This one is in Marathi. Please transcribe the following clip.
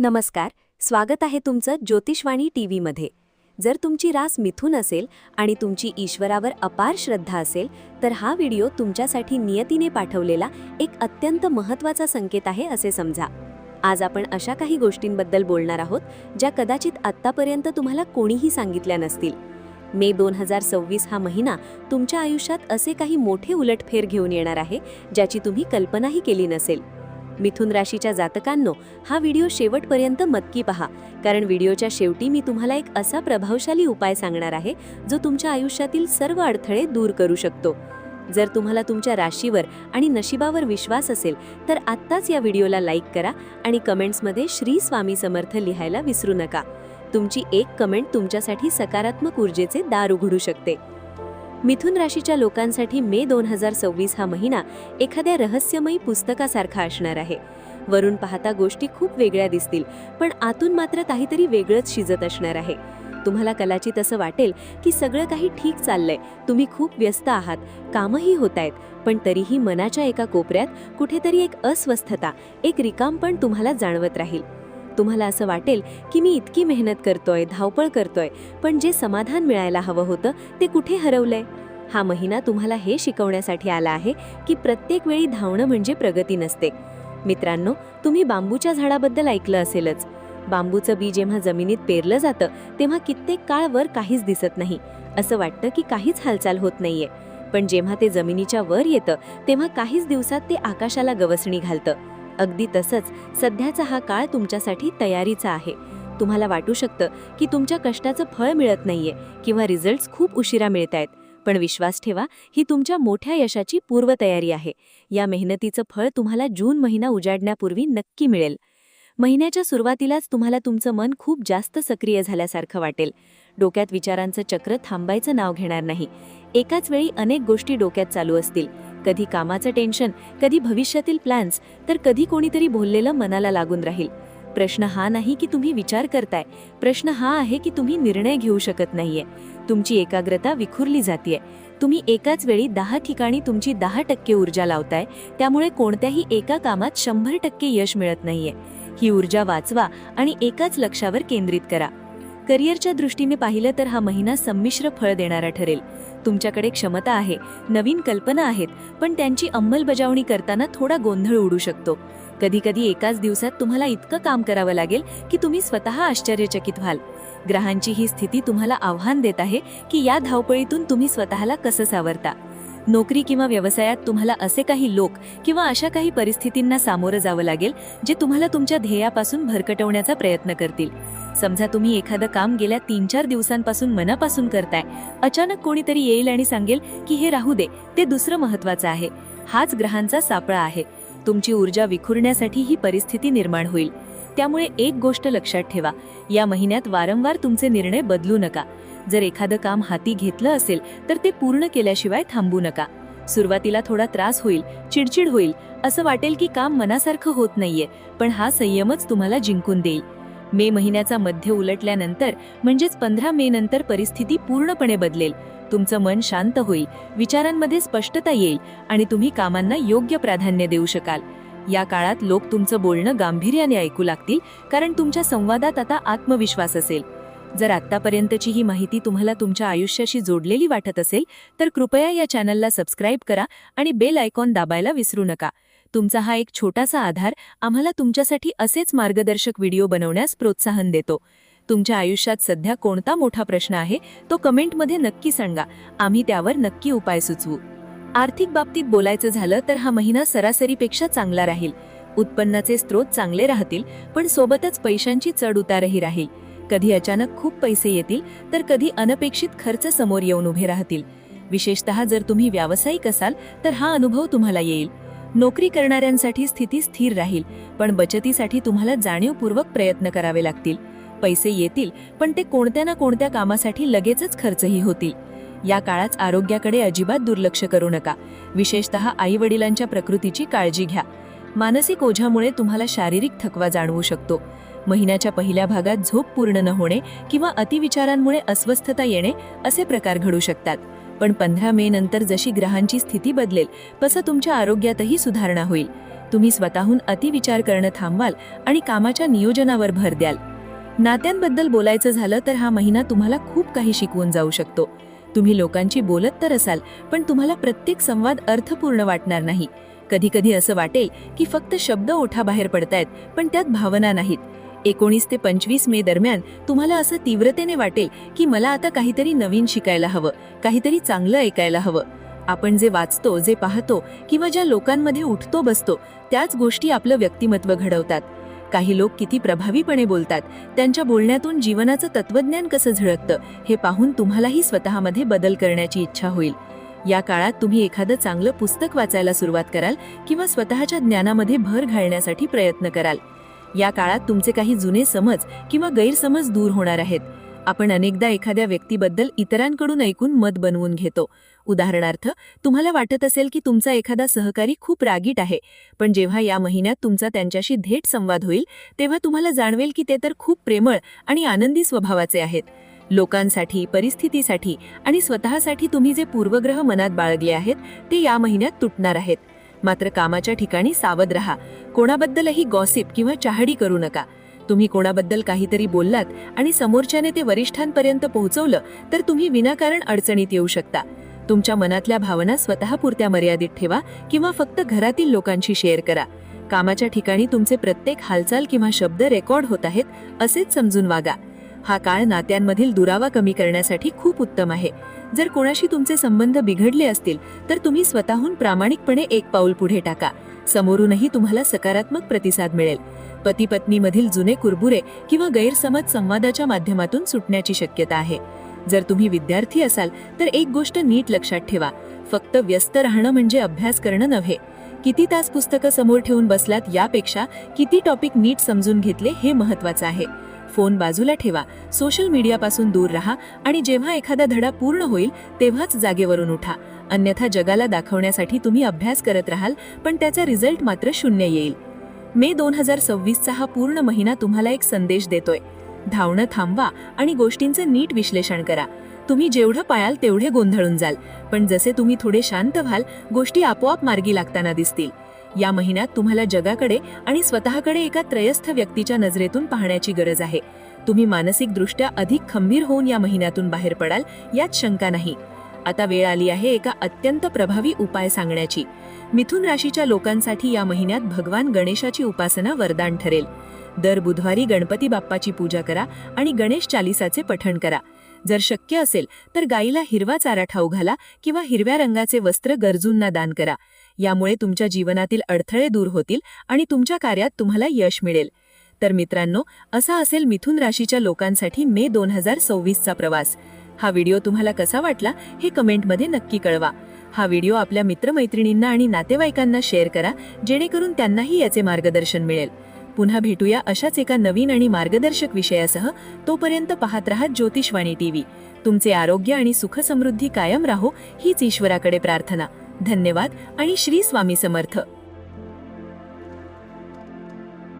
नमस्कार, स्वागत आहे तुमचं ज्योतिषवाणी टीव्हीमध्ये. जर तुमची रास मिथुन असेल आणि तुमची ईश्वरावर अपार श्रद्धा असेल तर हा व्हिडिओ तुमच्यासाठी नियतीने पाठवलेला एक अत्यंत महत्त्वाचा संकेत आहे असे समजा. आज आपण अशा काही गोष्टींबद्दल बोलणार आहोत ज्या कदाचित आत्तापर्यंत तुम्हाला कोणीही सांगितल्या नसतील. मे 2026 हा महिना तुमच्या आयुष्यात असे काही मोठे उलटफेर घेऊन येणार आहे ज्याची तुम्ही कल्पनाही केली नसेल. मिथुन राशीच्या जातकांनो, हा व्हिडिओ शेवटपर्यंत नक्की पहा, कारण व्हिडिओच्या शेवटी मी तुम्हाला एक असा प्रभावशाली उपाय सांगणार आहे जो तुमच्या आयुष्यातील सर्व अडथळे दूर करू शकतो. जर तुम्हाला तुमच्या राशीवर आणि नशिबावर विश्वास असेल तर आत्ताच या व्हिडिओला लाईक करा आणि कमेंट्समध्ये श्री स्वामी समर्थ लिहायला विसरू नका. तुमची एक कमेंट तुमच्यासाठी सकारात्मक ऊर्जेचे दार उघडू शकते. मिथुन राशीच्या लोकांसाठी मे 2026 हा महिना एखाद्या रहस्यमयी पुस्तकासारखा असणार आहे. वरून पाहता गोष्टी खूप वेगळ्या दिसतील, पण आतून मात्र काहीतरी वेगळंच शिजत असणार आहे. तुम्हाला कदाचित असं वाटेल की सगळं काही ठीक चाललंय, तुम्ही खूप व्यस्त आहात, कामही होत आहेत, पण तरीही मनाच्या एका कोपऱ्यात कुठेतरी एक अस्वस्थता, एक रिकामपण तुम्हाला जाणवत राहील. तुम्हाला असं वाटेल की मी इतकी मेहनत करतोय, धावपळ करतोय, पण जे समाधान मिळायला हवं होतं ते कुठे हरवलंय. हा महिना तुम्हाला हे शिकवण्यासाठी आला आहे की प्रत्येक वेळी धावणं म्हणजे प्रगती नसते. मित्रांनो, तुम्ही बांबूच्या झाडाबद्दल ऐकलं असेलच. बांबूचं बी जेव्हा जमिनीत पेरलं जातं तेव्हा कित्येक काळ वर काहीच दिसत नाही, असं वाटतं की काहीच हालचाल होत नाहीये. पण जेव्हा ते जमिनीच्या वर येतं तेव्हा काहीच दिवसात ते आकाशाला गवसणी घालतं. अगदी तसंच सध्याचा हा काळ तुमच्यासाठी तयारीचा आहे. तुम्हाला वाटू शकतं की तुमच्या कष्टाचं फळ मिळत नाहीये किंवा रिझल्ट्स खूप उशिरा मिळतायत, पण विश्वास ठेवा, ही तुमच्या मोठ्या यशाची पूर्वतयारी आहे. या मेहनतीचं फळ तुम्हाला जून महिना उजाडण्यापूर्वी नक्की मिळेल. महिन्याच्या सुरुवातीलाच तुम्हाला तुमचं मन खूप जास्त सक्रिय झाल्यासारखं वाटेल. डोक्यात विचारांचं चक्र थांबायचं नाव घेणार नाही. एकाच वेळी अनेक गोष्टी डोक्यात चालू असतील. कधी कामाचं टेन्शन, कधी भविष्यातील प्लॅन्स, तर कधी कोणीतरी बोललेलं मनाला लागून राहील. प्रश्न हा नाही की तुम्ही विचार करताय, प्रश्न हा आहे की तुम्ही निर्णय घेऊ शकत नाहीये. तुमची एकाग्रता विखुरली जातीये. तुम्ही एकाच वेळी 10 ठिकाणी तुमची 10% ऊर्जा लावताय, त्यामुळे कोणत्याही एका कामात 100% यश मिळत नाहीये. ही ऊर्जा वाचवा आणि एकाच लक्ष्यावर केंद्रित करा. करिअरच्या दृष्टीने पाहिलं तर हा महिना संमिश्र फळ देणारा ठरेल. तुमच्याकडे क्षमता आहे, नवीन कल्पना आहेत, पण त्यांची अंमलबजावणी करताना थोडा गोंधळ उडू शकतो. कधीकधी एकाच दिवसात तुम्हाला इतकं काम करावं लागेल की तुम्ही स्वतः आश्चर्यचकित व्हाल. ग्रहांची ही स्थिती तुम्हाला आव्हान देत आहे की या धावपळीतून तुम्ही स्वतःला कसं सावरता. नोकरी किंवा व्यवसायात तुम्हाला असे काही लोक किंवा अशा काही परिस्थितींना सामोरं जावं लागेल जे तुम्हाला तुमच्या ध्येयापासून भरकटवण्याचा प्रयत्न करतील. समजा तुम्ही एखादं काम गेल्या 3-4 दिवसांपासून मनापासून करताय. अचानक कोणीतरी येईल आणि सांगेल की हे राहू दे, ते दुसरं महत्त्वाचं आहे. हाच ग्रहांचा सापळा आहे. तुमची ऊर्जा विखुरण्यासाठी ही परिस्थिती निर्माण होईल. त्यामुळे एक गोष्ट लक्षात ठेवा, या महिन्यात वारंवार तुमचे निर्णय बदलू नका. जर एखादं काम हाती घेतलं असेल तर ते पूर्ण केल्याशिवाय थांबू नका. सुरुवातीला थोडा त्रास होईल, चिडचिड होईल, असं वाटेल की काम मनासारखं होत नाहीये, पण हा संयमच तुम्हाला जिंकून देईल. मे महिन्याचा मध्य उलटल्यानंतर म्हणजेच 15 मे नंतर परिस्थिती पूर्णपणे बदलेल. तुमचं मन शांत होईल, विचारांमध्ये स्पष्टता येईल आणि तुम्ही कामांना योग्य प्राधान्य देऊ शकाल. या काळात लोक तुमचं बोलणं गांभीर्याने ऐकू लागतील, कारण तुमच्या संवादात आता आत्मविश्वास असेल. जर आत्तापर्यंतची ही माहिती तुम्हाला तुमच्या आयुष्याशी जोडलेली वाटत असेल तर कृपया या चॅनलला सबस्क्राईब करा आणि बेल आयकॉन दाबायला विसरू नका. तुमचा हा एक छोटासा आधार आम्हाला तुमच्यासाठी असेच मार्गदर्शक व्हिडिओ बनवण्यास प्रोत्साहन देतो. तुमच्या आयुष्यात सध्या कोणता मोठा प्रश्न आहे तो कमेंटमध्ये नक्की सांगा. आम्ही त्यावर नक्की उपाय सुचवू. आर्थिक बाबतीत बोलायचं झालं तर हा महिना सरासरीपेक्षा चांगला राहील. उत्पन्नाचे स्रोत चांगले राहतील, पण सोबतच पैशांची चढ-उतारही राहील. कधी अचानक खूप पैसे येतील तर कधी अनपेक्षित खर्च समोर येऊन उभे राहतील. विशेषतः जर तुम्ही व्यावसायिक असाल तर हा अनुभव तुम्हाला येईल. नोकरी करणाऱ्यांसाठी स्थिती स्थिर राहील, पण बचतीसाठी तुम्हाला जाणीवपूर्वक प्रयत्न करावे लागतील. पैसे येतील, पण ते कोणत्या ना कोणत्या कामासाठी लगेचच खर्चही होतील. या काळात आरोग्याकडे अजिबात दुर्लक्ष करू नका. विशेषतः आई-वडिलांच्या प्रकृतीची काळजी घ्या. मानसिक ओझ्यामुळे तुम्हाला शारीरिक थकवा जाणवू शकतो. महिन्याच्या पहिल्या भागात झोप पूर्ण न होणे किंवा अतिविचारांमुळे अस्वस्थता येणे असे प्रकार घडू शकतात. पण 15 मे नंतर जशी ग्रहांची स्थिती बदलेल तसं तुमच्या आरोग्यातही सुधारणा होईल. तुम्ही स्वतःहून अतिविचार करणं थांबवाल आणि कामाच्या नियोजनावर भर द्याल. नात्यांबद्दल बोलायचं झालं तर हा महिना तुम्हाला खूप काही शिकवून जाऊ शकतो. तुम्ही लोकांची बोलत तर असाल, पण तुम्हाला प्रत्येक संवाद अर्थपूर्ण वाटणार नाही. कधी कधी असं वाटेल की फक्त शब्द ओठाबाहेर पडतायत, पण त्यात भावना नाहीत. 19 ते 25 मे दरम्यान तुम्हाला असं तीव्रतेने वाटेल की मला आता काहीतरी नवीन शिकायला हवं, काहीतरी चांगलं ऐकायला हवं. आपण जे वाचतो, जे पाहतो किंवा ज्या लोकांमध्ये उठतो बसतो, त्याच गोष्टी आपलं व्यक्तिमत्व घडवतात. काही लोक किती प्रभावीपणे बोलतात, त्यांच्या बोलण्यातून जीवनाचं तत्वज्ञान कसं झळकतं हे पाहून तुम्हालाही स्वतःमध्ये बदल करण्याची इच्छा होईल. या काळात तुम्ही एखादं चांगलं पुस्तक वाचायला सुरुवात कराल किंवा स्वतःच्या ज्ञानामध्ये भर घालण्यासाठी प्रयत्न कराल. या काळात तुमचे काही जुने समज किंवा गैरसमज दूर होणार आहेत. आपण अनेकदा एखाद्या व्यक्तीबद्दल इतरांकडून ऐकून मत बनवून घेतो. उदाहरणार्थ, तुम्हाला वाटत असेल की तुमचा एखादा सहकारी खूप रागीट आहे, पण जेव्हा या महिन्यात तुमचा त्यांच्याशी थेट संवाद होईल, तेव्हा तुम्हाला जाणवेल की ते तर खूप प्रेमळ आणि आनंदी स्वभावाचे आहेत. लोकांसाठी, परिस्थितीसाठी आणि स्वतःसाठी तुम्ही जे पूर्वग्रह मनात बाळगले आहेत, ते या महिन्यात तुटणार आहेत. मात्र कामाच्या ठिकाणी सावध रहा. कोणाबद्दलही गॉसिप किंवा चहाडी करू नका. तुम्ही कोणाबद्दल काहीतरी बोललात आणि समोरच्याने ते वरिष्ठांपर्यंत पोहोचवलं तर तुम्ही विनाकारण अडचणीत येऊ शकता. तुमच्या मनातल्या भावना स्वतःपुरत्या मर्यादित ठेवा किंवा फक्त घरातील लोकांशी शेअर करा. कामाच्या ठिकाणी तुमचे प्रत्येक हालचाल किंवा शब्द रेकॉर्ड होत आहेत असेच समजून वागा. हा काळ नात्यांमधील दुरावा कमी करण्यासाठी खूप उत्तम आहे. जर कोणाशी तुमचे संबंध बिघडले असतील तर तुम्ही स्वतःहून प्रामाणिकपणे एक पाऊल पुढे टाका. समोरूनही तुम्हाला सकारात्मक प्रतिसाद मिळेल. पती पत्नीमधील जुने कुरबुरे किंवा गैरसमज संवादाच्या माध्यमातून सुटण्याची शक्यता आहे. जर तुम्ही विद्यार्थी असाल तर एक गोष्ट नीट लक्षात ठेवा, फक्त व्यस्त राहणं म्हणजे अभ्यास करणं नव्हे. किती तास पुस्तकं समोर ठेवून बसलात यापेक्षा किती टॉपिक नीट समजून घेतले हे महत्त्वाचं आहे. फोन बाजूला ठेवा, सोशल मीडियापासून दूर राहा आणि जेव्हा एखादा धडा पूर्ण होईल तेव्हाच जागेवरून उठा. अन्यथा जगाला दाखवण्यासाठी तुम्ही अभ्यास करत राहाल, पण त्याचा रिझल्ट मात्र 0 येईल. मे 2026चा हा पूर्ण महिना तुम्हाला एक संदेश देतोय. धावणं थांबवा आणि गोष्टींचं नीट विश्लेषण करा. तुम्ही जेवढं पाळाल तेवढे गोंधळून जाल, पण जसे तुम्ही थोडे शांत व्हाल, गोष्टी आपोआप मार्गी लागताना दिसतील. या महिन्यात तुम्हाला जगाकडे आणि स्वतःकडे एका त्रयस्थ व्यक्तीच्या नजरेतून पाहण्याची गरज आहे. तुम्ही मानसिकदृष्ट्या अधिक खंबीर होऊन या महिन्यातून बाहेर पडाल यात शंका नाही. आता वेळ आली आहे एका अत्यंत प्रभावी उपाय सांगण्याची. मिथुन राशीच्या लोकांसाठी या महिन्यात भगवान गणेशाची उपासना वरदान ठरेल. दर बुधवारी गणपती बाप्पाची पूजा करा आणि गणेश चालीसाचे पठण करा. जर शक्य असेल तर गाईला हिरवा चारा खाऊ घाला किंवा हिरव्या रंगाचे वस्त्र गरजूंना दान करा. यामुळे तुमच्या जीवनातील अडथळे दूर होतील आणि तुमच्या कार्यात तुम्हाला यश मिळेल. तर मित्रांनो, असा असेल मिथुन राशीच्या लोकांसाठी मे 2026चा प्रवास. हा व्हिडिओ तुम्हाला कसा वाटला हे कमेंटमध्ये नक्की कळवा. हा व्हिडिओ आपल्या मित्रमैत्रिणींना आणि नातेवाईकांना शेअर करा, जेणेकरून त्यांनाही याचे मार्गदर्शन मिळेल. पुन्हा भेटूया अशाच एका नवीन आणि मार्गदर्शक विषयासह. तोपर्यंत पाहत रहा ज्योतिषवाणी टीव्ही. तुमचे आरोग्य आणि सुख समृद्धी कायम राहो हीच ईश्वराकडे प्रार्थना. धन्यवाद आणि श्री स्वामी समर्थ.